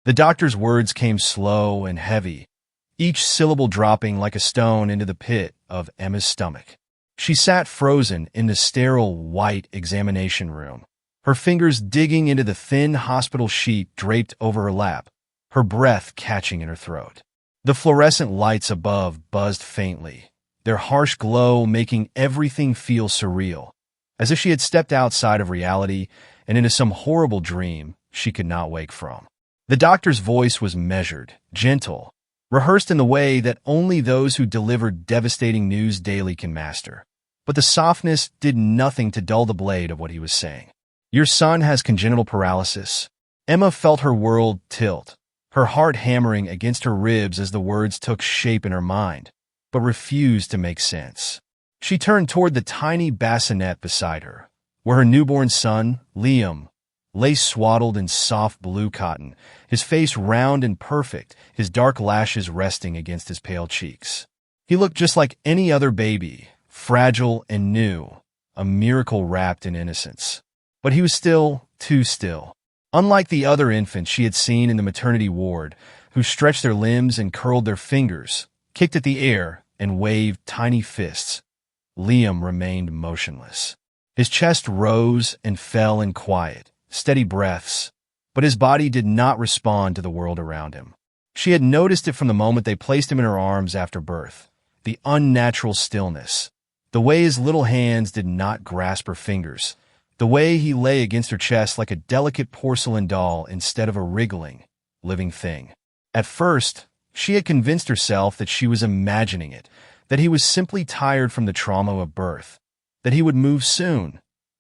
The doctor's words came slow and heavy, each syllable dropping like a stone into the pit of Emma's stomach. She sat frozen in the sterile, white examination room, her fingers digging into the thin hospital sheet draped over her lap, her breath catching in her throat. The fluorescent lights above buzzed faintly, their harsh glow making everything feel surreal, as if she had stepped outside of reality and into some horrible dream she could not wake from. The doctor's voice was measured, gentle, rehearsed in the way that only those who deliver devastating news daily can master. But the softness did nothing to dull the blade of what he was saying. Your son has congenital paralysis. Emma felt her world tilt, her heart hammering against her ribs as the words took shape in her mind, but refused to make sense. She turned toward the tiny bassinet beside her, where her newborn son, Liam, lay swaddled in soft blue cotton, his face round and perfect, his dark lashes resting against his pale cheeks. He looked just like any other baby, fragile and new, a miracle wrapped in innocence. But he was still too still. Unlike the other infants she had seen in the maternity ward, who stretched their limbs and curled their fingers, kicked at the air, and waved tiny fists, Liam remained motionless. His chest rose and fell in quiet, steady breaths, but his body did not respond to the world around him. She had noticed it from the moment they placed him in her arms after birth, the unnatural stillness, the way his little hands did not grasp her fingers, the way he lay against her chest like a delicate porcelain doll instead of a wriggling, living thing. At first, she had convinced herself that she was imagining it, that he was simply tired from the trauma of birth, that he would move soon,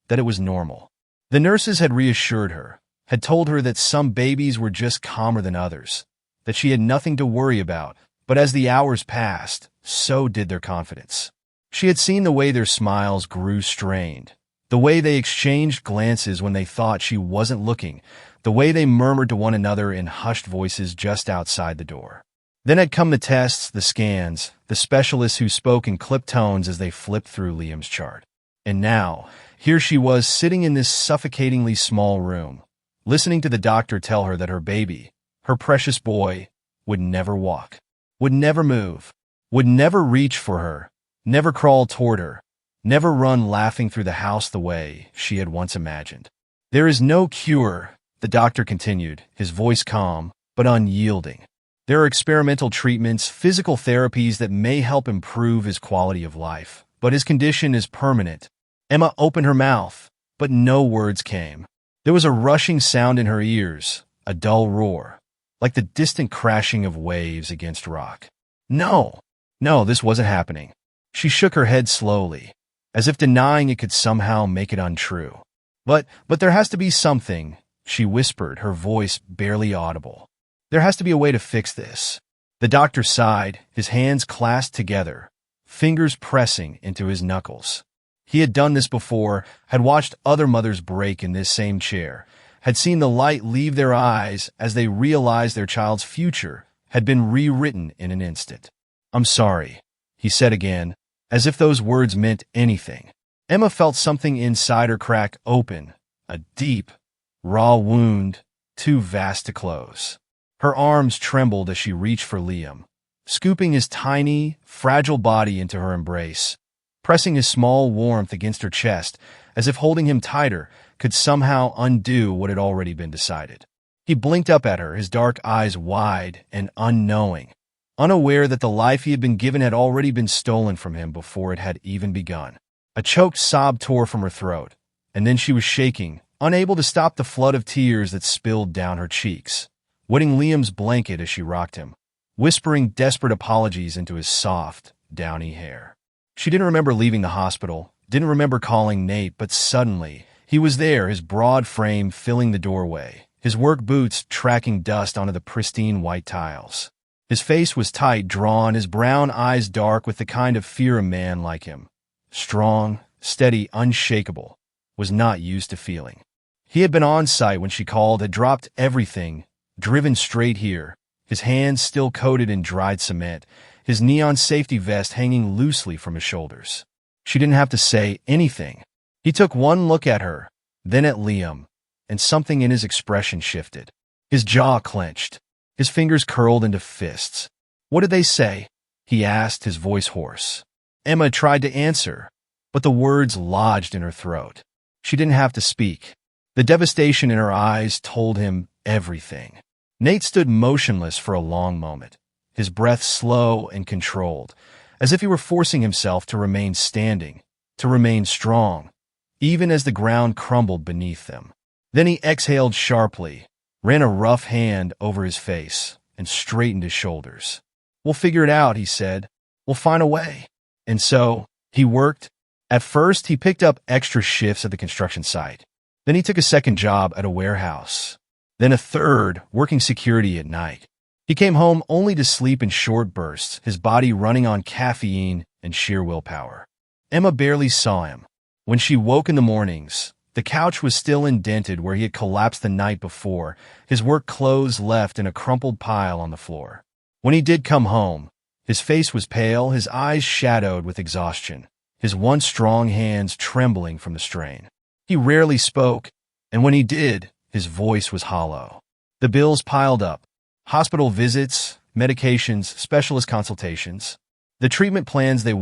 that it was normal. The nurses had reassured her, had told her that some babies were just calmer than others, that she had nothing to worry about, but as the hours passed, so did their confidence. She had seen the way their smiles grew strained, the way they exchanged glances when they thought she wasn't looking, the way they murmured to one another in hushed voices just outside the door. Then had come the tests, the scans, the specialists who spoke in clipped tones as they flipped through Liam's chart. And now, here she was sitting in this suffocatingly small room, listening to the doctor tell her that her baby, her precious boy, would never walk, would never move, would never reach for her, never crawl toward her, never run laughing through the house the way she had once imagined. There is no cure, the doctor continued, his voice calm but unyielding. There are experimental treatments, physical therapies that may help improve his quality of life, but his condition is permanent. Emma opened her mouth, but no words came. There was a rushing sound in her ears, a dull roar, like the distant crashing of waves against rock. No, this wasn't happening. She shook her head slowly, as if denying it could somehow make it untrue. But there has to be something, she whispered, her voice barely audible. There has to be a way to fix this. The doctor sighed, his hands clasped together, fingers pressing into his knuckles. He had done this before, had watched other mothers break in this same chair, had seen the light leave their eyes as they realized their child's future had been rewritten in an instant. "I'm sorry," he said again, as if those words meant anything. Emma felt something inside her crack open, a deep, raw wound, too vast to close. Her arms trembled as she reached for Liam, scooping his tiny, fragile body into her embrace, pressing his small warmth against her chest as if holding him tighter could somehow undo what had already been decided. He blinked up at her, his dark eyes wide and unknowing, unaware that the life he had been given had already been stolen from him before it had even begun. A choked sob tore from her throat, and then she was shaking, unable to stop the flood of tears that spilled down her cheeks, wetting Liam's blanket as she rocked him, whispering desperate apologies into his soft, downy hair. She didn't remember leaving the hospital, didn't remember calling Nate, but suddenly, he was there, his broad frame filling the doorway, his work boots tracking dust onto the pristine white tiles. His face was tight, drawn, his brown eyes dark with the kind of fear a man like him, strong, steady, unshakable, was not used to feeling. He had been on site when she called, had dropped everything, driven straight here, his hands still coated in dried cement, his neon safety vest hanging loosely from his shoulders. She didn't have to say anything. He took one look at her, then at Liam, and something in his expression shifted. His jaw clenched. His fingers curled into fists. "What did they say?" he asked, his voice hoarse. Emma tried to answer, but the words lodged in her throat. She didn't have to speak. The devastation in her eyes told him everything. Nate stood motionless for a long moment, his breath slow and controlled, as if he were forcing himself to remain standing, to remain strong, even as the ground crumbled beneath them. Then he exhaled sharply, ran a rough hand over his face, and straightened his shoulders. "We'll figure it out," he said. "We'll find a way." And so, he worked. At first, he picked up extra shifts at the construction site. Then he took a second job at a warehouse. Then a third, working security at night. He came home only to sleep in short bursts, his body running on caffeine and sheer willpower. Emma barely saw him. When she woke in the mornings, the couch was still indented where he had collapsed the night before, his work clothes left in a crumpled pile on the floor. When he did come home, his face was pale, his eyes shadowed with exhaustion, his once strong hands trembling from the strain. He rarely spoke, and when he did, his voice was hollow. The bills piled up. Hospital visits, medications, specialist consultations. The treatment plans they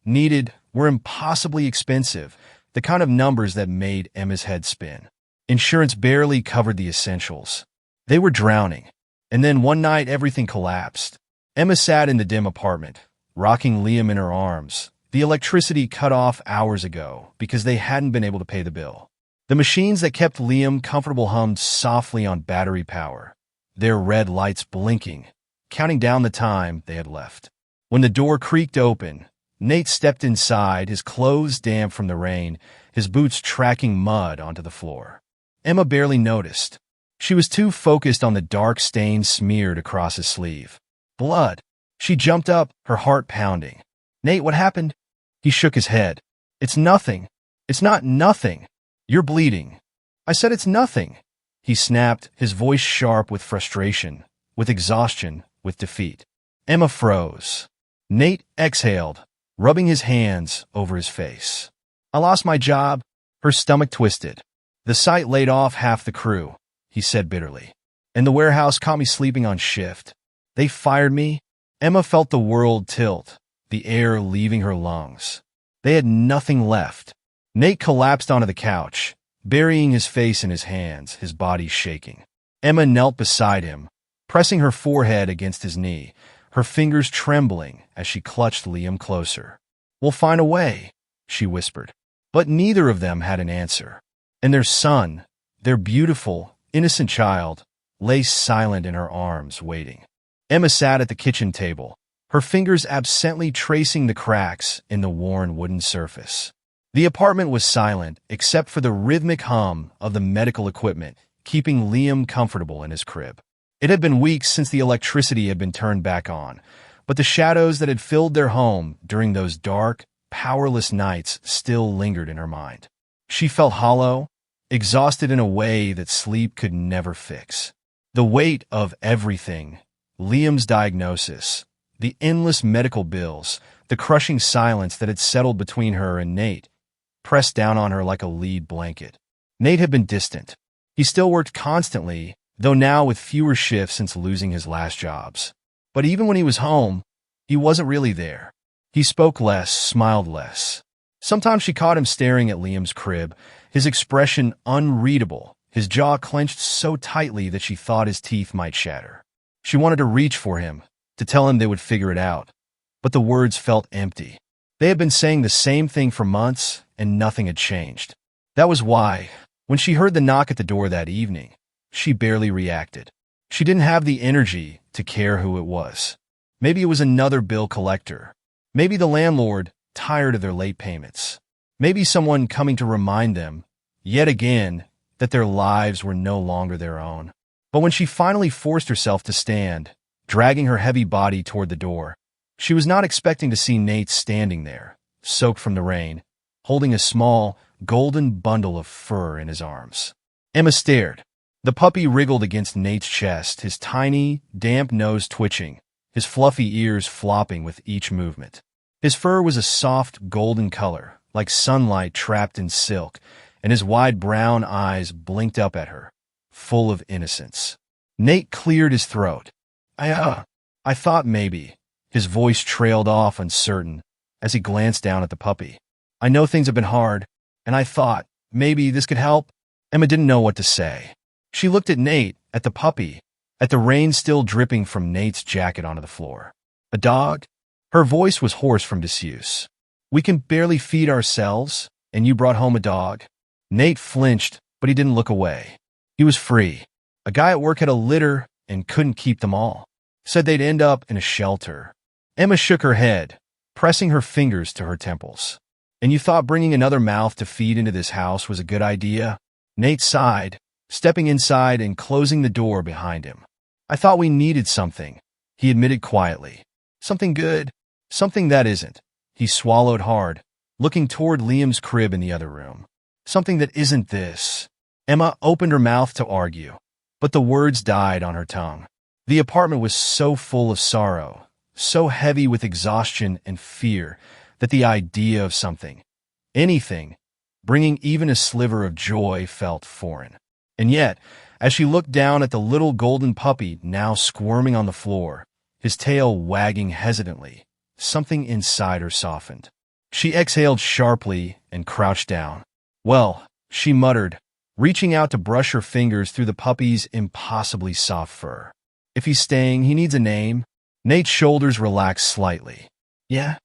needed, were impossibly expensive, the kind of numbers that made Emma's head spin. Insurance barely covered the essentials. They were drowning. And then one night everything collapsed. Emma sat in the dim apartment, rocking Liam in her arms. The electricity cut off hours ago because they hadn't been able to pay the bill. The machines that kept Liam comfortable hummed softly on battery power, their red lights blinking, counting down the time they had left. When the door creaked open, Nate stepped inside, his clothes damp from the rain, his boots tracking mud onto the floor. Emma barely noticed. She was too focused on the dark stain smeared across his sleeve. Blood. She jumped up, her heart pounding. "Nate, what happened?" He shook his head. "It's nothing. It's not nothing. You're bleeding." "I said it's nothing," he snapped, his voice sharp with frustration, with exhaustion, with defeat. Emma froze. Nate exhaled, rubbing his hands over his face. "I lost my job." Her stomach twisted. "The site laid off half the crew," he said bitterly. "And the warehouse caught me sleeping on shift. They fired me." Emma felt the world tilt, the air leaving her lungs. They had nothing left. Nate collapsed onto the couch, burying his face in his hands, his body shaking. Emma knelt beside him, pressing her forehead against his knee, her fingers trembling as she clutched Liam closer. "We'll find a way," she whispered. But neither of them had an answer. And their son, their beautiful, innocent child, lay silent in her arms, waiting. Emma sat at the kitchen table, her fingers absently tracing the cracks in the worn wooden surface. The apartment was silent, except for the rhythmic hum of the medical equipment, keeping Liam comfortable in his crib. It had been weeks since the electricity had been turned back on, but the shadows that had filled their home during those dark, powerless nights still lingered in her mind. She felt hollow, exhausted in a way that sleep could never fix. The weight of everything, Liam's diagnosis, the endless medical bills, the crushing silence that had settled between her and Nate, pressed down on her like a lead blanket. Nate had been distant. He still worked constantly, though now with fewer shifts since losing his last jobs. But even when he was home, he wasn't really there. He spoke less, smiled less. Sometimes she caught him staring at Liam's crib, his expression unreadable, his jaw clenched so tightly that she thought his teeth might shatter. She wanted to reach for him, to tell him they would figure it out. But the words felt empty. They had been saying the same thing for months, and nothing had changed. That was why, when she heard the knock at the door that evening, she barely reacted. She didn't have the energy to care who it was. Maybe it was another bill collector. Maybe the landlord, tired of their late payments. Maybe someone coming to remind them, yet again, that their lives were no longer their own. But when she finally forced herself to stand, dragging her heavy body toward the door, she was not expecting to see Nate standing there, soaked from the rain, holding a small, golden bundle of fur in his arms. Emma stared. The puppy wriggled against Nate's chest, his tiny, damp nose twitching, his fluffy ears flopping with each movement. His fur was a soft, golden color, like sunlight trapped in silk, and his wide brown eyes blinked up at her, full of innocence. Nate cleared his throat. I thought maybe. His voice trailed off uncertain as he glanced down at the puppy. I know things have been hard, and I thought maybe this could help. Emma didn't know what to say. She looked at Nate, at the puppy, at the rain still dripping from Nate's jacket onto the floor. A dog? Her voice was hoarse from disuse. We can barely feed ourselves, and you brought home a dog? Nate flinched, but he didn't look away. He was free. A guy at work had a litter and couldn't keep them all. Said they'd end up in a shelter. Emma shook her head, pressing her fingers to her temples. And you thought bringing another mouth to feed into this house was a good idea? Nate sighed, stepping inside and closing the door behind him. I thought we needed something, he admitted quietly. Something good, something that isn't. He swallowed hard, looking toward Liam's crib in the other room. Something that isn't this. Emma opened her mouth to argue, but the words died on her tongue. The apartment was so full of sorrow, so heavy with exhaustion and fear, that the idea of something, anything, bringing even a sliver of joy felt foreign. And yet, as she looked down at the little golden puppy now squirming on the floor, his tail wagging hesitantly, something inside her softened. She exhaled sharply and crouched down. Well, she muttered, reaching out to brush her fingers through the puppy's impossibly soft fur. If he's staying, he needs a name. Nate's shoulders relaxed slightly. Yeah?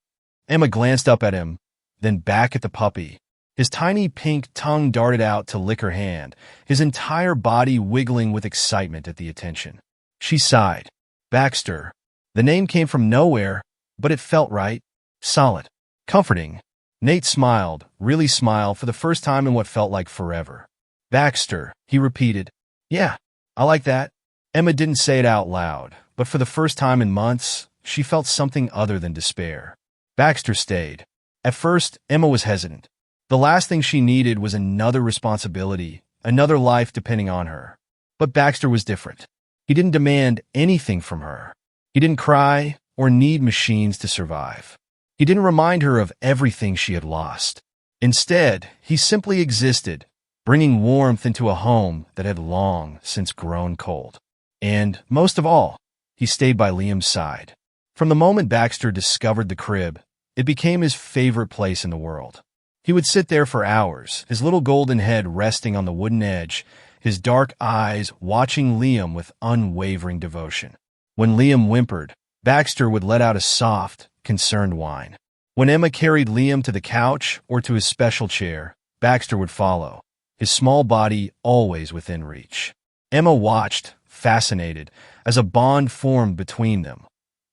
Emma glanced up at him, then back at the puppy. His tiny pink tongue darted out to lick her hand, his entire body wiggling with excitement at the attention. She sighed. Baxter. The name came from nowhere, but it felt right. Solid. Comforting. Nate smiled, really smiled for the first time in what felt like forever. Baxter, he repeated. Yeah, I like that. Emma didn't say it out loud, but for the first time in months, she felt something other than despair. Baxter stayed. At first, Emma was hesitant. The last thing she needed was another responsibility, another life depending on her. But Baxter was different. He didn't demand anything from her. He didn't cry or need machines to survive. He didn't remind her of everything she had lost. Instead, he simply existed, bringing warmth into a home that had long since grown cold. And, most of all, he stayed by Liam's side. From the moment Baxter discovered the crib, it became his favorite place in the world. He would sit there for hours, his little golden head resting on the wooden edge, his dark eyes watching Liam with unwavering devotion. When Liam whimpered, Baxter would let out a soft, concerned whine. When Emma carried Liam to the couch or to his special chair, Baxter would follow, his small body always within reach. Emma watched, fascinated, as a bond formed between them.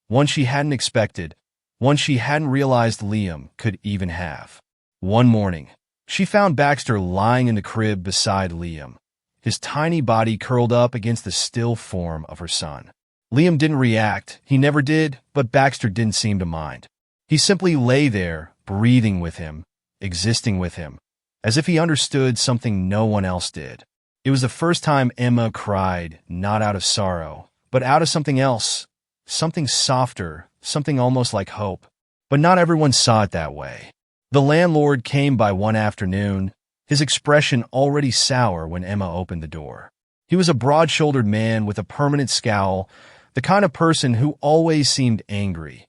One she hadn't expected, one she hadn't realized Liam could even have. One morning, she found Baxter lying in the crib beside Liam, his tiny body curled up against the still form of her son. Liam didn't react, he never did, but Baxter didn't seem to mind. He simply lay there, breathing with him, existing with him, as if he understood something no one else did. It was the first time Emma cried, not out of sorrow, but out of something else, something softer, something almost like hope. But not everyone saw it that way. The landlord came by one afternoon, his expression already sour when Emma opened the door. He was a broad-shouldered man with a permanent scowl, the kind of person who always seemed angry,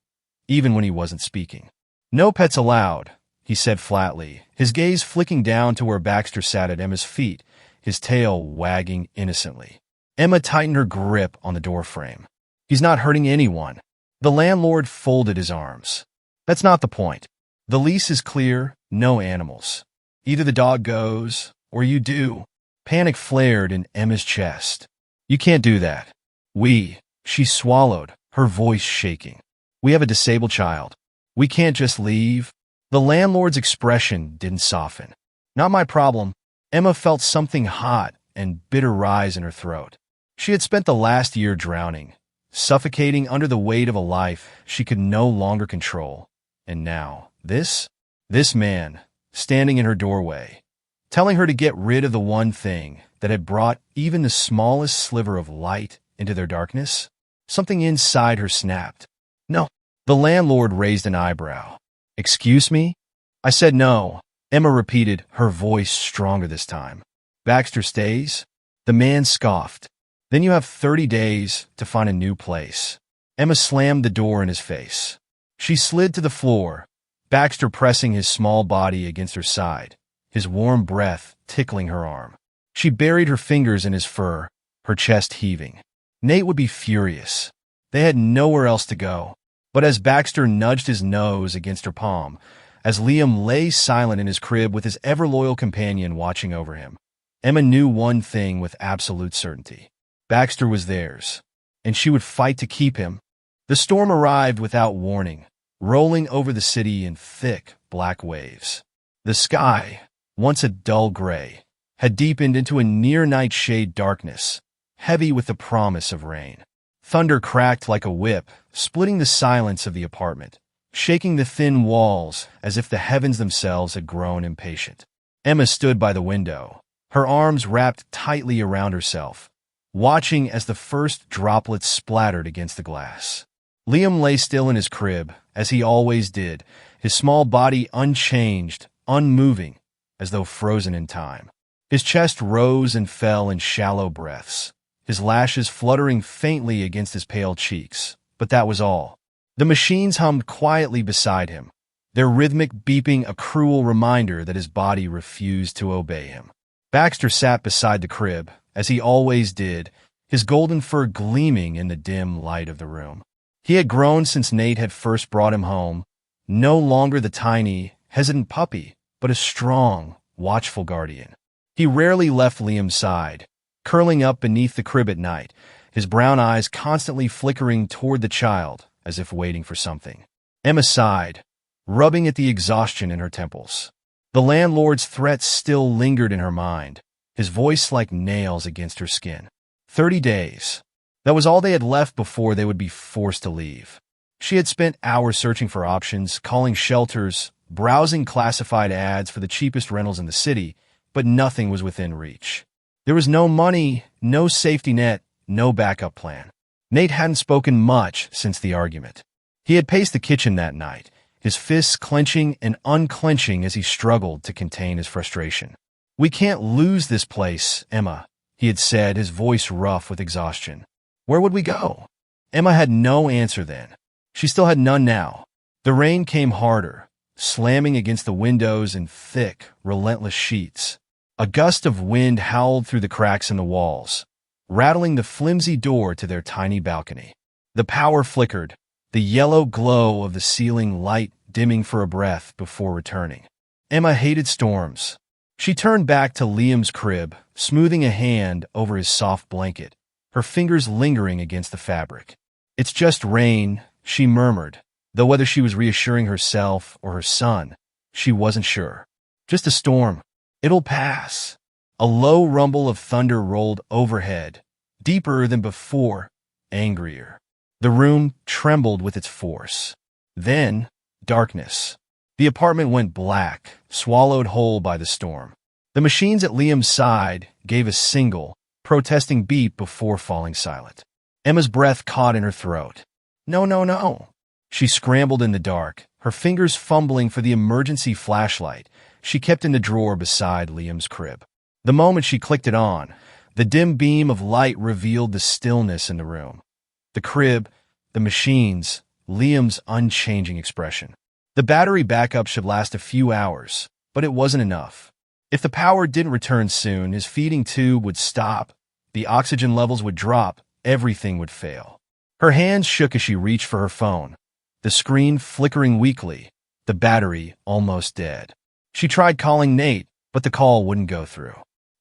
even when he wasn't speaking. No pets allowed, he said flatly, his gaze flicking down to where Baxter sat at Emma's feet, his tail wagging innocently. Emma tightened her grip on the doorframe. He's not hurting anyone. The landlord folded his arms. That's not the point. The lease is clear, no animals. Either the dog goes, or you do. Panic flared in Emma's chest. You can't do that. She swallowed, her voice shaking. We have a disabled child. We can't just leave. The landlord's expression didn't soften. Not my problem. Emma felt something hot and bitter rise in her throat. She had spent the last year drowning, suffocating under the weight of a life she could no longer control. And now, this man, standing in her doorway, telling her to get rid of the one thing that had brought even the smallest sliver of light into their darkness. Something inside her snapped. No. The landlord raised an eyebrow. Excuse me? I said no. Emma repeated, her voice stronger this time. Baxter stays? The man scoffed. Then you have 30 days to find a new place. Emma slammed the door in his face. She slid to the floor, Baxter pressing his small body against her side, his warm breath tickling her arm. She buried her fingers in his fur, her chest heaving. Nate would be furious. They had nowhere else to go. But as Baxter nudged his nose against her palm, as Liam lay silent in his crib with his ever-loyal companion watching over him, Emma knew one thing with absolute certainty. Baxter was theirs, and she would fight to keep him. The storm arrived without warning, rolling over the city in thick, black waves. The sky, once a dull gray, had deepened into a near-nightshade darkness, heavy with the promise of rain. Thunder cracked like a whip, splitting the silence of the apartment, shaking the thin walls as if the heavens themselves had grown impatient. Emma stood by the window, her arms wrapped tightly around herself, watching as the first droplets splattered against the glass. Liam lay still in his crib, as he always did, his small body unchanged, unmoving, as though frozen in time. His chest rose and fell in shallow breaths, his lashes fluttering faintly against his pale cheeks, but that was all. The machines hummed quietly beside him, their rhythmic beeping a cruel reminder that his body refused to obey him. Baxter sat beside the crib, as he always did, his golden fur gleaming in the dim light of the room. He had grown since Nate had first brought him home, no longer the tiny, hesitant puppy, but a strong, watchful guardian. He rarely left Liam's side, curling up beneath the crib at night, his brown eyes constantly flickering toward the child, as if waiting for something. Emma sighed, rubbing at the exhaustion in her temples. The landlord's threats still lingered in her mind, his voice like nails against her skin. 30 days. That was all they had left before they would be forced to leave. She had spent hours searching for options, calling shelters, browsing classified ads for the cheapest rentals in the city, but nothing was within reach. There was no money, no safety net, no backup plan. Nate hadn't spoken much since the argument. He had paced the kitchen that night, his fists clenching and unclenching as he struggled to contain his frustration. "We can't lose this place, Emma," he had said, his voice rough with exhaustion. Where would we go? Emma had no answer then. She still had none now. The rain came harder, slamming against the windows in thick, relentless sheets. A gust of wind howled through the cracks in the walls, rattling the flimsy door to their tiny balcony. The power flickered, the yellow glow of the ceiling light dimming for a breath before returning. Emma hated storms. She turned back to Liam's crib, smoothing a hand over his soft blanket, her fingers lingering against the fabric. "It's just rain," she murmured, though whether she was reassuring herself or her son, she wasn't sure. "Just a storm. It'll pass." A low rumble of thunder rolled overhead, deeper than before, angrier. The room trembled with its force. Then, darkness. The apartment went black, swallowed whole by the storm. The machines at Liam's side gave a single, protesting beep before falling silent. Emma's breath caught in her throat. "No, no, no." She scrambled in the dark, her fingers fumbling for the emergency flashlight she kept in the drawer beside Liam's crib. The moment she clicked it on, the dim beam of light revealed the stillness in the room. The crib, the machines, Liam's unchanging expression. The battery backup should last a few hours, but it wasn't enough. If the power didn't return soon, his feeding tube would stop, the oxygen levels would drop, everything would fail. Her hands shook as she reached for her phone, the screen flickering weakly, the battery almost dead. She tried calling Nate, but the call wouldn't go through.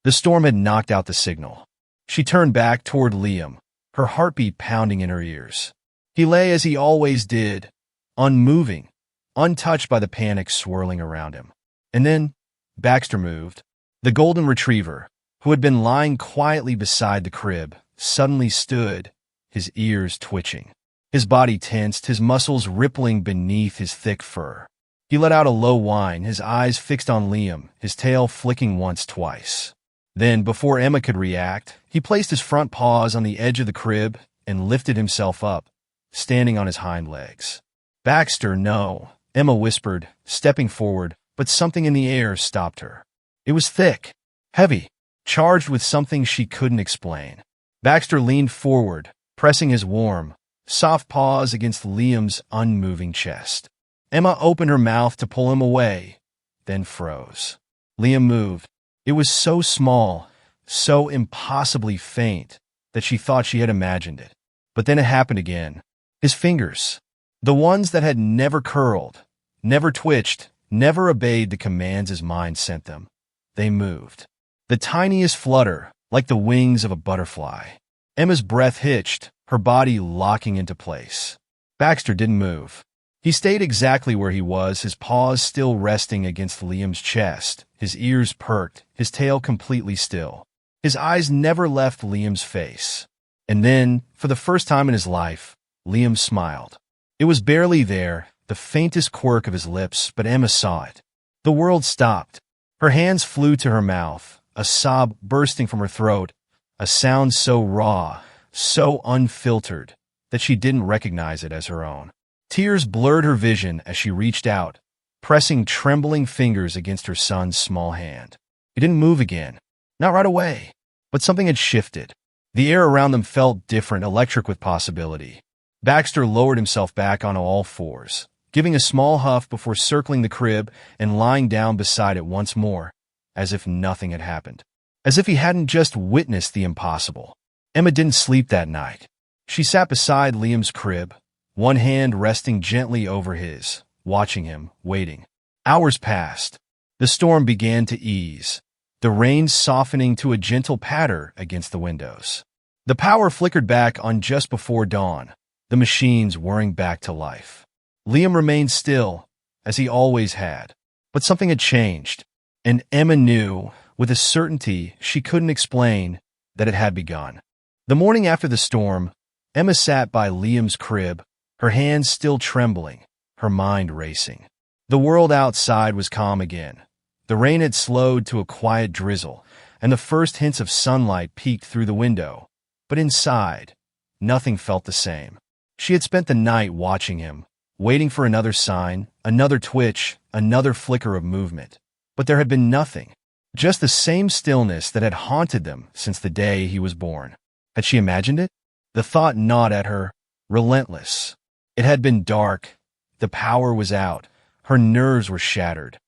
The storm had knocked out the signal. She turned back toward Liam, her heartbeat pounding in her ears. He lay as he always did, unmoving, untouched by the panic swirling around him. And then Baxter moved. The golden retriever, who had been lying quietly beside the crib, suddenly stood, his ears twitching. His body tensed, his muscles rippling beneath his thick fur. He let out a low whine, his eyes fixed on Liam, his tail flicking once, twice. Then, before Emma could react, he placed his front paws on the edge of the crib and lifted himself up, standing on his hind legs. "Baxter, no," Emma whispered, stepping forward, but something in the air stopped her. It was thick, heavy, charged with something she couldn't explain. Baxter leaned forward, pressing his warm, soft paws against Liam's unmoving chest. Emma opened her mouth to pull him away, then froze. Liam moved. It was so small, so impossibly faint, that she thought she had imagined it. But then it happened again. His fingers, the ones that had never curled, never twitched, never obeyed the commands his mind sent them. They moved. The tiniest flutter, like the wings of a butterfly. Emma's breath hitched, her body locking into place. Baxter didn't move. He stayed exactly where he was, his paws still resting against Liam's chest, his ears perked, his tail completely still. His eyes never left Liam's face. And then, for the first time in his life, Liam smiled. It was barely there, the faintest quirk of his lips, but Emma saw it. The world stopped. Her hands flew to her mouth, a sob bursting from her throat, a sound so raw, so unfiltered, that she didn't recognize it as her own. Tears blurred her vision as she reached out, pressing trembling fingers against her son's small hand. He didn't move again. Not right away. But something had shifted. The air around them felt different, electric with possibility. Baxter lowered himself back onto all fours, giving a small huff before circling the crib and lying down beside it once more, as if nothing had happened. As if he hadn't just witnessed the impossible. Emma didn't sleep that night. She sat beside Liam's crib, one hand resting gently over his, watching him, waiting. Hours passed. The storm began to ease, the rain softening to a gentle patter against the windows. The power flickered back on just before dawn, the machines whirring back to life. Liam remained still, as he always had. But something had changed, and Emma knew, with a certainty she couldn't explain, that it had begun. The morning after the storm, Emma sat by Liam's crib, her hands still trembling, her mind racing. The world outside was calm again. The rain had slowed to a quiet drizzle, and the first hints of sunlight peeked through the window. But inside, nothing felt the same. She had spent the night watching him, waiting for another sign, another twitch, another flicker of movement. But there had been nothing. Just the same stillness that had haunted them since the day he was born. Had she imagined it? The thought gnawed at her, relentless. It had been dark. The power was out. Her nerves were shattered.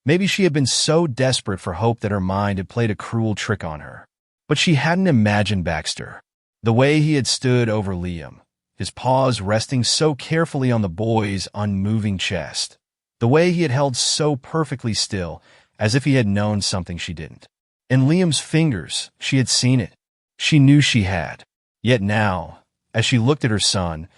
Maybe she had been so desperate for hope that her mind had played a cruel trick on her. But she hadn't imagined Baxter. The way he had stood over Liam, his paws resting so carefully on the boy's unmoving chest. The way he had held so perfectly still, as if he had known something she didn't. In Liam's fingers, she had seen it. She knew she had. Yet now, as she looked at her son,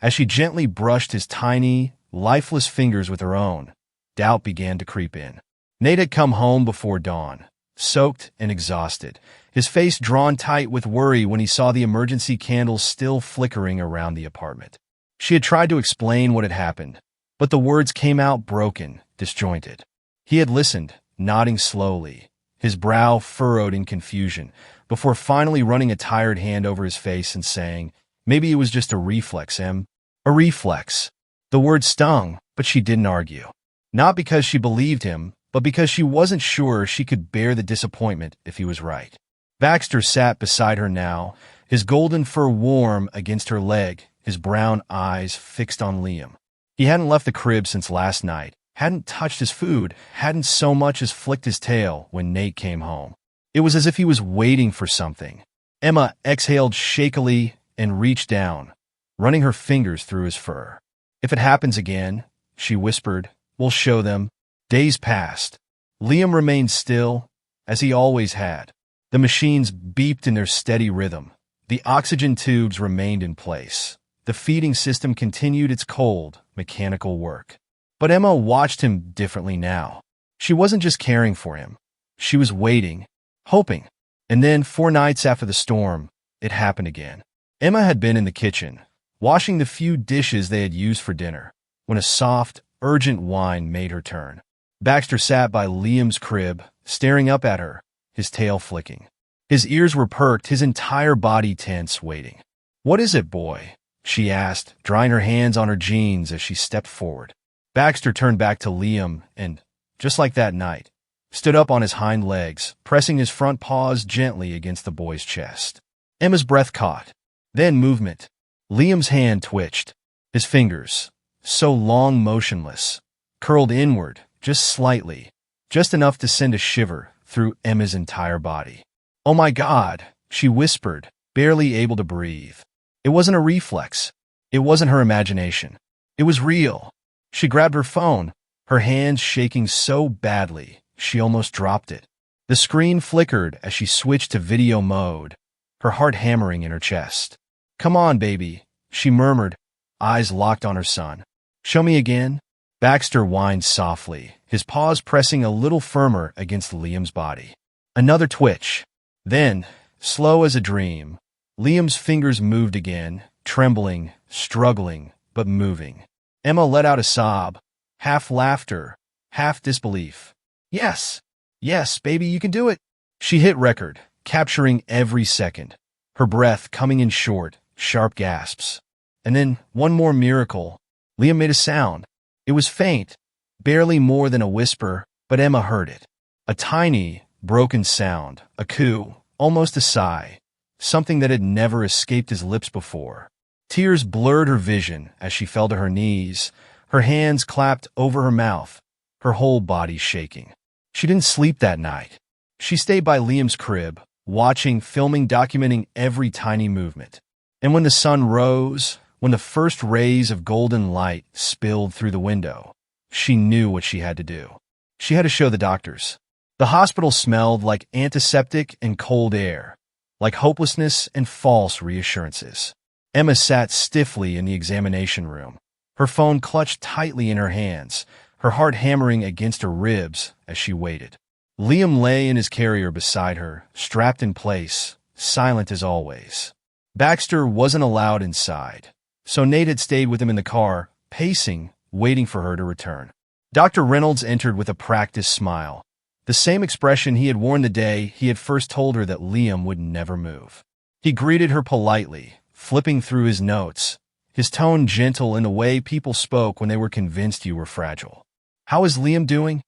as she gently brushed his tiny, lifeless fingers with her own, doubt began to creep in. Nate had come home before dawn, soaked and exhausted, his face drawn tight with worry when he saw the emergency candles still flickering around the apartment. She had tried to explain what had happened, but the words came out broken, disjointed. He had listened, nodding slowly, his brow furrowed in confusion, before finally running a tired hand over his face and saying, "Maybe it was just a reflex, Em." A reflex. The word stung, but she didn't argue. Not because she believed him, but because she wasn't sure she could bear the disappointment if he was right. Baxter sat beside her now, his golden fur warm against her leg, his brown eyes fixed on Liam. He hadn't left the crib since last night, hadn't touched his food, hadn't so much as flicked his tail when Nate came home. It was as if he was waiting for something. Emma exhaled shakily and reached down, running her fingers through his fur. "If it happens again," she whispered, "we'll show them." Days passed. Liam remained still, as he always had. The machines beeped in their steady rhythm. The oxygen tubes remained in place. The feeding system continued its cold, mechanical work. But Emma watched him differently now. She wasn't just caring for him. She was waiting, hoping. And then, 4 nights after the storm, it happened again. Emma had been in the kitchen, washing the few dishes they had used for dinner, when a soft, urgent whine made her turn. Baxter sat by Liam's crib, staring up at her, his tail flicking. His ears were perked, his entire body tense, waiting. "What is it, boy?" she asked, drying her hands on her jeans as she stepped forward. Baxter turned back to Liam and, just like that night, stood up on his hind legs, pressing his front paws gently against the boy's chest. Emma's breath caught. Then movement. Liam's hand twitched. His fingers, so long motionless, curled inward, just slightly, just enough to send a shiver through Emma's entire body. "Oh my God," she whispered, barely able to breathe. It wasn't a reflex. It wasn't her imagination. It was real. She grabbed her phone, her hands shaking so badly she almost dropped it. The screen flickered as she switched to video mode, her heart hammering in her chest. "Come on, baby," she murmured, eyes locked on her son. "Show me again." Baxter whined softly, his paws pressing a little firmer against Liam's body. Another twitch. Then, slow as a dream, Liam's fingers moved again, trembling, struggling, but moving. Emma let out a sob, half laughter, half disbelief. "Yes, yes, baby, you can do it." She hit record, capturing every second, her breath coming in short, sharp gasps. And then, one more miracle. Liam made a sound. It was faint, barely more than a whisper, but Emma heard it. A tiny, broken sound, a coo, almost a sigh, something that had never escaped his lips before. Tears blurred her vision as she fell to her knees, her hands clapped over her mouth, her whole body shaking. She didn't sleep that night. She stayed by Liam's crib, watching, filming, documenting every tiny movement. And when the sun rose, when the first rays of golden light spilled through the window, she knew what she had to do. She had to show the doctors. The hospital smelled like antiseptic and cold air, like hopelessness and false reassurances. Emma sat stiffly in the examination room, her phone clutched tightly in her hands, her heart hammering against her ribs as she waited. Liam lay in his carrier beside her, strapped in place, silent as always. Baxter wasn't allowed inside, so Nate had stayed with him in the car, pacing, waiting for her to return. Dr. Reynolds entered with a practiced smile, the same expression he had worn the day he had first told her that Liam would never move. He greeted her politely, flipping through his notes, his tone gentle in the way people spoke when they were convinced you were fragile. "How is Liam doing?"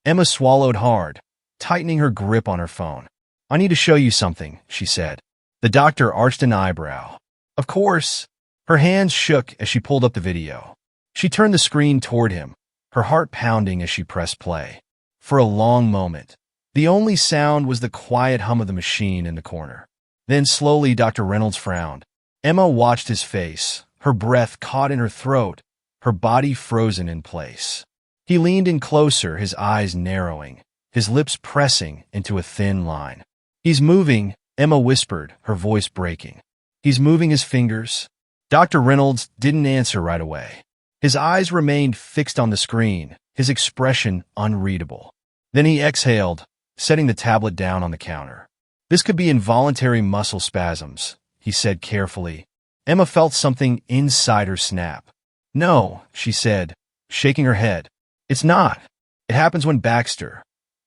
Emma swallowed hard, tightening her grip on her phone. "I need to show you something," she said. The doctor arched an eyebrow. "Of course." Her hands shook as she pulled up the video. She turned the screen toward him, her heart pounding as she pressed play. For a long moment, the only sound was the quiet hum of the machine in the corner. Then slowly Dr. Reynolds frowned. Emma watched his face, her breath caught in her throat, her body frozen in place. He leaned in closer, his eyes narrowing, his lips pressing into a thin line. "He's moving," Emma whispered, her voice breaking. "He's moving his fingers." Dr. Reynolds didn't answer right away. His eyes remained fixed on the screen, his expression unreadable. Then he exhaled, setting the tablet down on the counter. "This could be involuntary muscle spasms," he said carefully. Emma felt something inside her snap. "No," she said, shaking her head. "It's not. It happens when Baxter,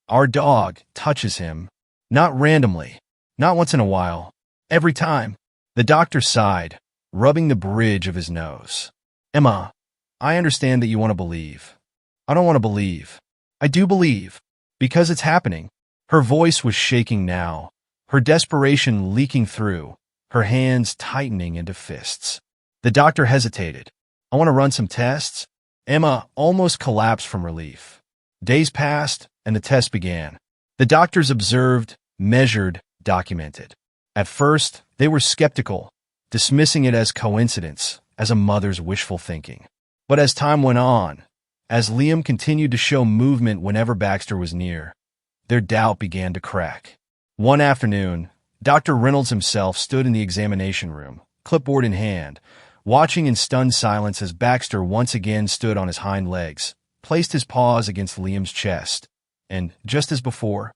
our dog, touches him. Not randomly. Not once in a while. Every time." The doctor sighed, rubbing the bridge of his nose. "Emma, I understand that you want to believe. I don't want to believe. I do believe. Because it's happening." Her voice was shaking now, her desperation leaking through, her hands tightening into fists. The doctor hesitated. "I want to run some tests." Emma almost collapsed from relief. Days passed, and the test began. The doctors observed, measured, documented. At first, they were skeptical, dismissing it as coincidence, as a mother's wishful thinking. But as time went on, as Liam continued to show movement whenever Baxter was near, their doubt began to crack. One afternoon, Dr. Reynolds himself stood in the examination room, clipboard in hand, watching in stunned silence as Baxter once again stood on his hind legs, placed his paws against Liam's chest, and, just as before,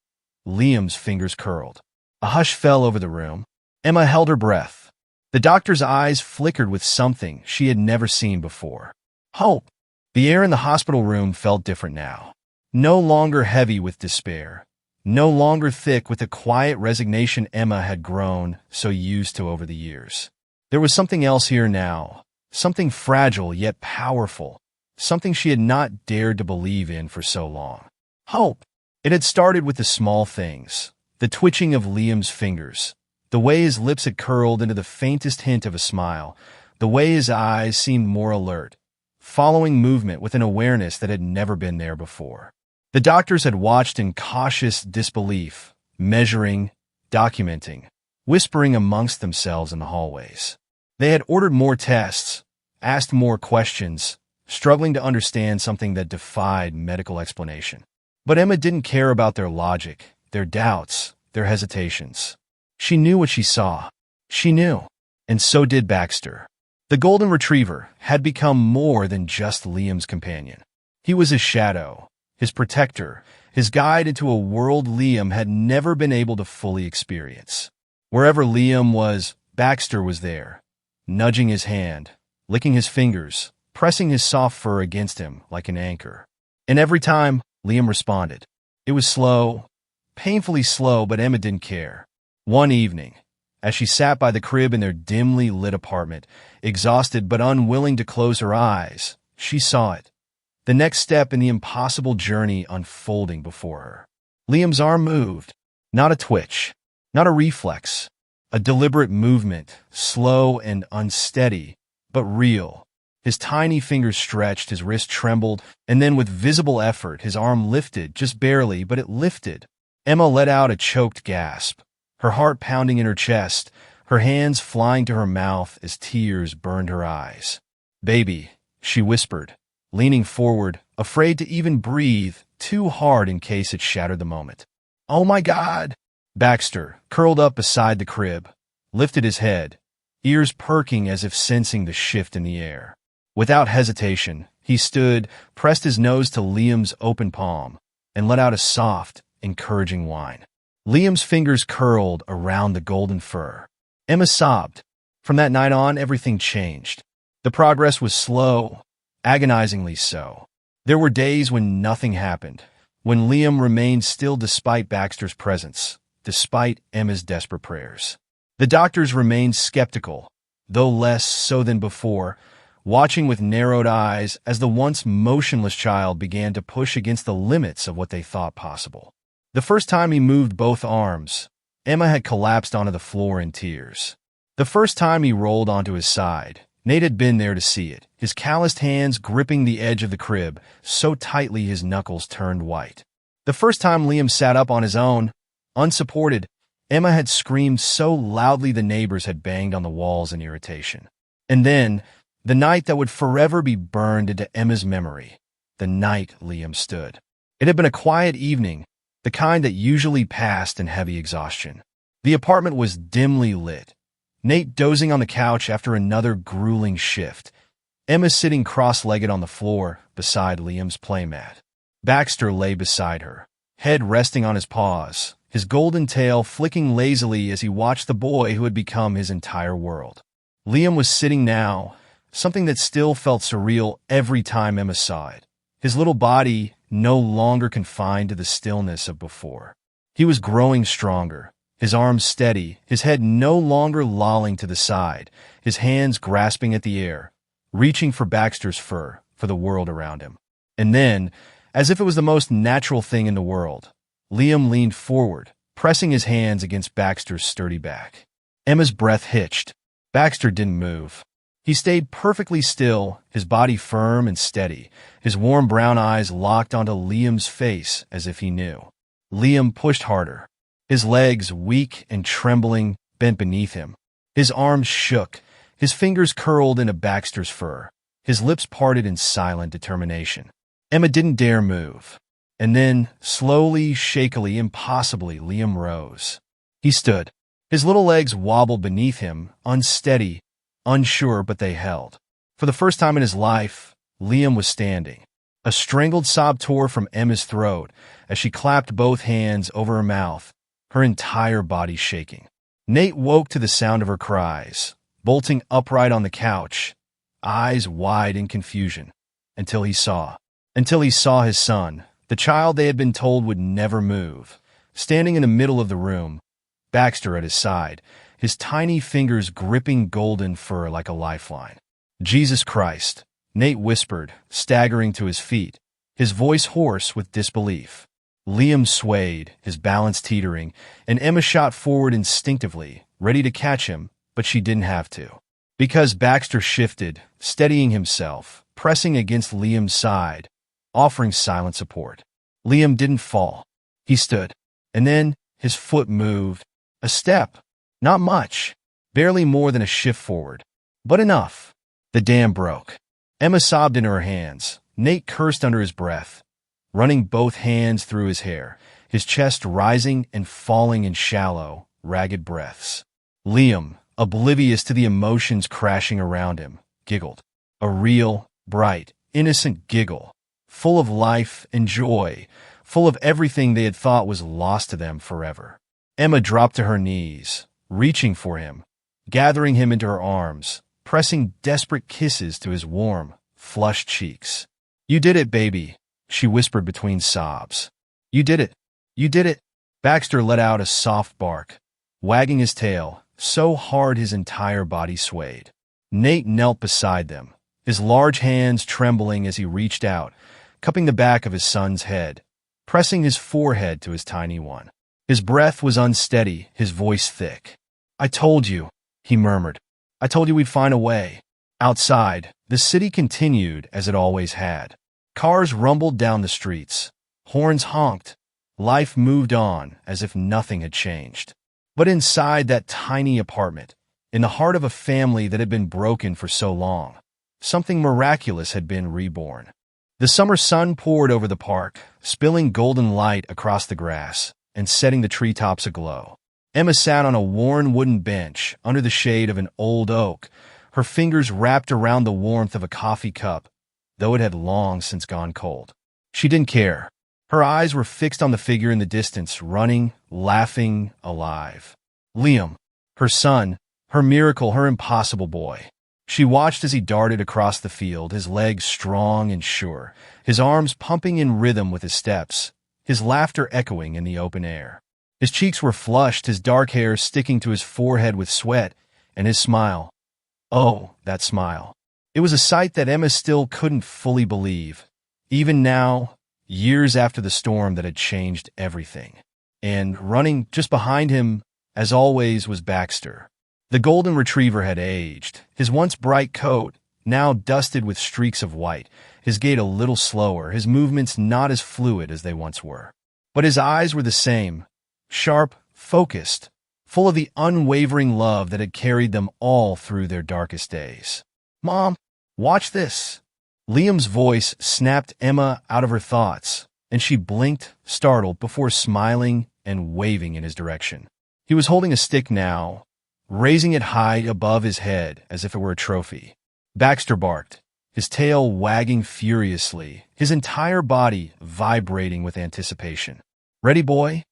Liam's fingers curled. A hush fell over the room. Emma held her breath. The doctor's eyes flickered with something she had never seen before. Hope. The air in the hospital room felt different now. No longer heavy with despair. No longer thick with the quiet resignation Emma had grown so used to over the years. There was something else here now. Something fragile yet powerful. Something she had not dared to believe in for so long. Hope. It had started with the small things. The twitching of Liam's fingers, The way his lips had curled into the faintest hint of a smile, the way his eyes seemed more alert, following movement with an awareness that had never been there before. The doctors had watched in cautious disbelief, measuring, documenting, whispering amongst themselves in the hallways. They had ordered more tests, asked more questions, struggling to understand something that defied medical explanation. But Emma didn't care about their logic, their doubts, their hesitations. She knew what she saw. She knew. And so did Baxter. The golden retriever had become more than just Liam's companion. He was his shadow, his protector, his guide into a world Liam had never been able to fully experience. Wherever Liam was, Baxter was there, nudging his hand, licking his fingers, pressing his soft fur against him like an anchor. And every time, Liam responded. It was slow, painfully slow, but Emma didn't care. One evening, as she sat by the crib in their dimly lit apartment, exhausted but unwilling to close her eyes, she saw it. The next step in the impossible journey unfolding before her. Liam's arm moved, not a twitch, not a reflex, a deliberate movement, slow and unsteady, but real. His tiny fingers stretched, his wrist trembled, and then with visible effort, his arm lifted, just barely, but it lifted. Emma let out a choked gasp, her heart pounding in her chest, her hands flying to her mouth as tears burned her eyes. "Baby," she whispered, leaning forward, afraid to even breathe, too hard in case it shattered the moment. "Oh my God!" Baxter, curled up beside the crib, lifted his head, ears perking as if sensing the shift in the air. Without hesitation, he stood, pressed his nose to Liam's open palm, and let out a soft, encouraging whine. Liam's fingers curled around the golden fur. Emma sobbed. From that night on, everything changed. The progress was slow, agonizingly so. There were days when nothing happened, when Liam remained still despite Baxter's presence, despite Emma's desperate prayers. The doctors remained skeptical, though less so than before, watching with narrowed eyes as the once motionless child began to push against the limits of what they thought possible. The first time he moved both arms, Emma had collapsed onto the floor in tears. The first time he rolled onto his side, Nate had been there to see it, his calloused hands gripping the edge of the crib so tightly his knuckles turned white. The first time Liam sat up on his own, unsupported, Emma had screamed so loudly the neighbors had banged on the walls in irritation. And then, the night that would forever be burned into Emma's memory, the night Liam stood. It had been a quiet evening, the kind that usually passed in heavy exhaustion. The apartment was dimly lit. Nate dozing on the couch after another grueling shift. Emma sitting cross-legged on the floor beside Liam's playmat. Baxter lay beside her, head resting on his paws, his golden tail flicking lazily as he watched the boy who had become his entire world. Liam was sitting now, something that still felt surreal every time Emma saw it. His little body no longer confined to the stillness of before. He was growing stronger, his arms steady, his head no longer lolling to the side, his hands grasping at the air, reaching for Baxter's fur, for the world around him. And then, as if it was the most natural thing in the world, Liam leaned forward, pressing his hands against Baxter's sturdy back. Emma's breath hitched. Baxter didn't move. He stayed perfectly still, his body firm and steady, his warm brown eyes locked onto Liam's face as if he knew. Liam pushed harder. His legs, weak and trembling, bent beneath him. His arms shook, his fingers curled into Baxter's fur, his lips parted in silent determination. Emma didn't dare move. And then, slowly, shakily, impossibly, Liam rose. He stood. His little legs wobbled beneath him, unsteady, unsure, but they held. For the first time in his life, Liam was standing. A strangled sob tore from Emma's throat as she clapped both hands over her mouth, her entire body shaking. Nate woke to the sound of her cries, bolting upright on the couch, eyes wide in confusion, until he saw his son, the child they had been told would never move, standing in the middle of the room, Baxter at his side, his tiny fingers gripping golden fur like a lifeline. "Jesus Christ," Nate whispered, staggering to his feet, his voice hoarse with disbelief. Liam swayed, his balance teetering, and Emma shot forward instinctively, ready to catch him, but she didn't have to. Because Baxter shifted, steadying himself, pressing against Liam's side, offering silent support. Liam didn't fall. He stood. And then his foot moved. A step. Not much. Barely more than a shift forward. But enough. The dam broke. Emma sobbed into her hands. Nate cursed under his breath, running both hands through his hair, his chest rising and falling in shallow, ragged breaths. Liam, oblivious to the emotions crashing around him, giggled. A real, bright, innocent giggle, full of life and joy, full of everything they had thought was lost to them forever. Emma dropped to her knees, reaching for him, gathering him into her arms, pressing desperate kisses to his warm, flushed cheeks. "You did it, baby," she whispered between sobs. "You did it. You did it." Baxter let out a soft bark, wagging his tail so hard his entire body swayed. Nate knelt beside them, his large hands trembling as he reached out, cupping the back of his son's head, pressing his forehead to his tiny one. His breath was unsteady, his voice thick. "I told you," he murmured. "I told you we'd find a way." Outside, the city continued as it always had. Cars rumbled down the streets. Horns honked. Life moved on as if nothing had changed. But inside that tiny apartment, in the heart of a family that had been broken for so long, something miraculous had been reborn. The summer sun poured over the park, spilling golden light across the grass and setting the treetops aglow. Emma sat on a worn wooden bench under the shade of an old oak, her fingers wrapped around the warmth of a coffee cup, though it had long since gone cold. She didn't care. Her eyes were fixed on the figure in the distance, running, laughing, alive. Liam, her son, her miracle, her impossible boy. She watched as he darted across the field, his legs strong and sure, his arms pumping in rhythm with his steps, his laughter echoing in the open air. His cheeks were flushed, his dark hair sticking to his forehead with sweat, and his smile. Oh, that smile. It was a sight that Emma still couldn't fully believe, even now, years after the storm that had changed everything. And running just behind him, as always, was Baxter. The golden retriever had aged, his once bright coat now dusted with streaks of white, his gait a little slower, his movements not as fluid as they once were. But his eyes were the same, sharp, focused, full of the unwavering love that had carried them all through their darkest days. "Mom, watch this." Liam's voice snapped Emma out of her thoughts, and she blinked, startled, before smiling and waving in his direction. He was holding a stick now, raising it high above his head as if it were a trophy. Baxter barked, his tail wagging furiously, his entire body vibrating with anticipation. "Ready, boy?"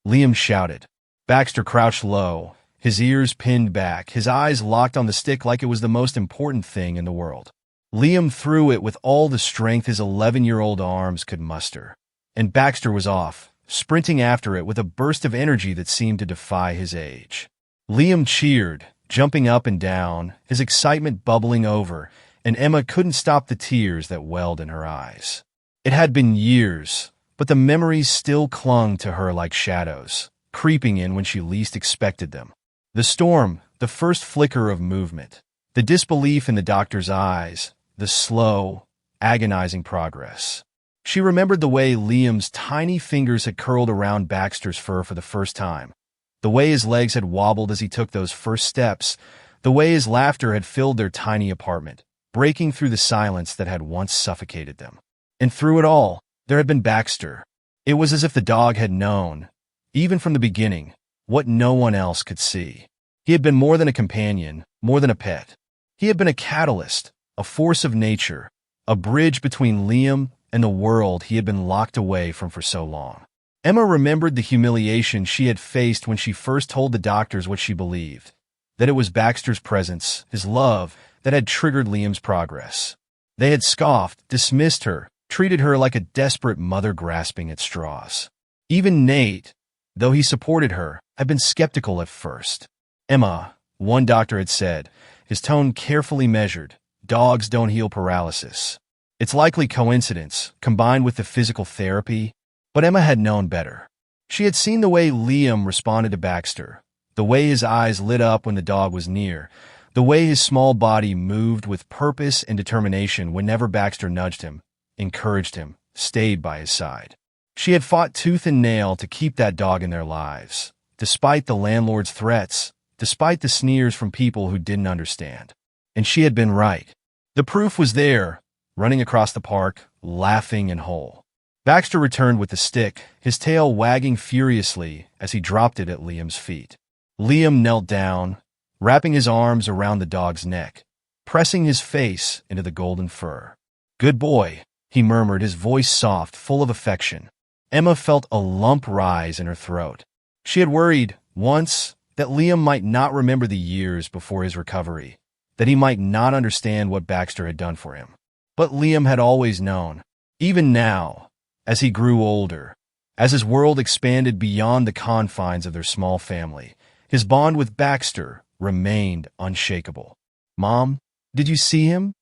Liam shouted. Baxter crouched low, his ears pinned back, his eyes locked on the stick like it was the most important thing in the world. Liam threw it with all the strength his 11-year-old arms could muster, and Baxter was off, sprinting after it with a burst of energy that seemed to defy his age. Liam cheered, jumping up and down, his excitement bubbling over, and Emma couldn't stop the tears that welled in her eyes. It had been years, but the memories still clung to her like shadows, creeping in when she least expected them. The storm, the first flicker of movement, the disbelief in the doctor's eyes, the slow, agonizing progress. She remembered the way Liam's tiny fingers had curled around Baxter's fur for the first time, the way his legs had wobbled as he took those first steps, the way his laughter had filled their tiny apartment, breaking through the silence that had once suffocated them. And through it all, there had been Baxter. It was as if the dog had known, even from the beginning, what no one else could see. He had been more than a companion, more than a pet. He had been a catalyst, a force of nature, a bridge between Liam and the world he had been locked away from for so long. Emma remembered the humiliation she had faced when she first told the doctors what she believed, that it was Baxter's presence, his love, that had triggered Liam's progress. They had scoffed, dismissed her, treated her like a desperate mother grasping at straws. Even Nate, though he supported her, had been skeptical at first. "Emma," one doctor had said, his tone carefully measured, "dogs don't heal paralysis. It's likely coincidence, combined with the physical therapy." But Emma had known better. She had seen the way Liam responded to Baxter, The way his eyes lit up when the dog was near, the way his small body moved with purpose and determination whenever Baxter nudged him, encouraged him, stayed by his side. She had fought tooth and nail to keep that dog in their lives, despite the landlord's threats, despite the sneers from people who didn't understand. And she had been right. The proof was there, running across the park, laughing and whole. Baxter returned with the stick, his tail wagging furiously as he dropped it at Liam's feet. Liam knelt down, wrapping his arms around the dog's neck, pressing his face into the golden fur. "Good boy," he murmured, his voice soft, full of affection. Emma felt a lump rise in her throat. She had worried, once, that Liam might not remember the years before his recovery, that he might not understand what Baxter had done for him. But Liam had always known. Even now, as he grew older, as his world expanded beyond the confines of their small family, his bond with Baxter remained unshakable. "Mom, did you see him?"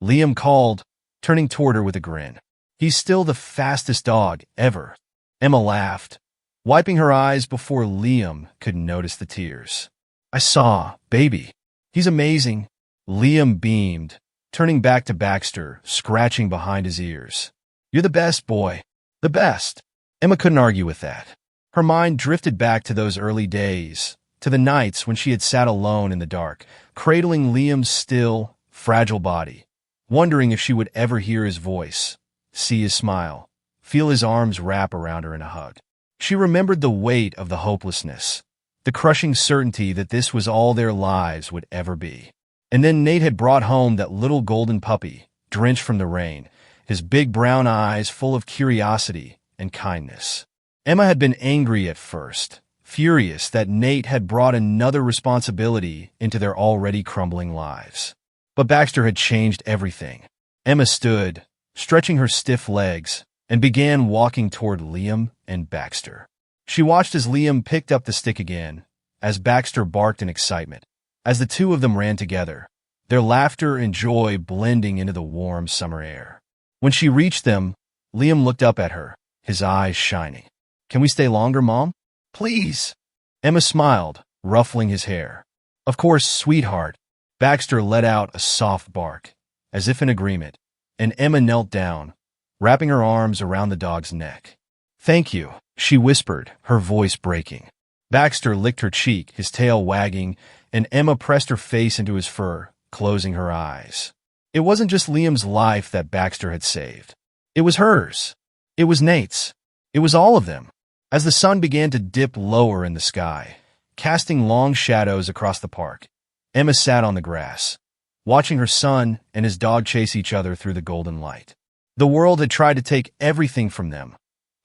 Liam called, turning toward her with a grin. "He's still the fastest dog ever." Emma laughed, wiping her eyes before Liam could notice the tears. "I saw, baby. He's amazing." Liam beamed, turning back to Baxter, scratching behind his ears. "You're the best, boy. The best." Emma couldn't argue with that. Her mind drifted back to those early days, to the nights when she had sat alone in the dark, cradling Liam's still, fragile body, wondering if she would ever hear his voice, see his smile, feel his arms wrap around her in a hug. She remembered the weight of the hopelessness, the crushing certainty that this was all their lives would ever be. And then Nate had brought home that little golden puppy, drenched from the rain, his big brown eyes full of curiosity and kindness. Emma had been angry at first, furious that Nate had brought another responsibility into their already crumbling lives. But Baxter had changed everything. Emma stood, stretching her stiff legs, and began walking toward Liam and Baxter. She watched as Liam picked up the stick again, as Baxter barked in excitement, as the two of them ran together, their laughter and joy blending into the warm summer air. When she reached them, Liam looked up at her, his eyes shining. "Can we stay longer, Mom? Please." Emma smiled, ruffling his hair. "Of course, sweetheart." Baxter let out a soft bark, as if in agreement, and Emma knelt down, wrapping her arms around the dog's neck. "Thank you," she whispered, her voice breaking. Baxter licked her cheek, his tail wagging, and Emma pressed her face into his fur, closing her eyes. It wasn't just Liam's life that Baxter had saved. It was hers. It was Nate's. It was all of them. As the sun began to dip lower in the sky, casting long shadows across the park, Emma sat on the grass, watching her son and his dog chase each other through the golden light. The world had tried to take everything from them: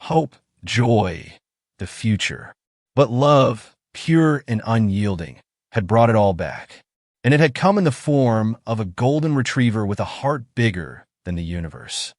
hope, joy, the future. But love, pure and unyielding, had brought it all back. And it had come in the form of a golden retriever with a heart bigger than the universe.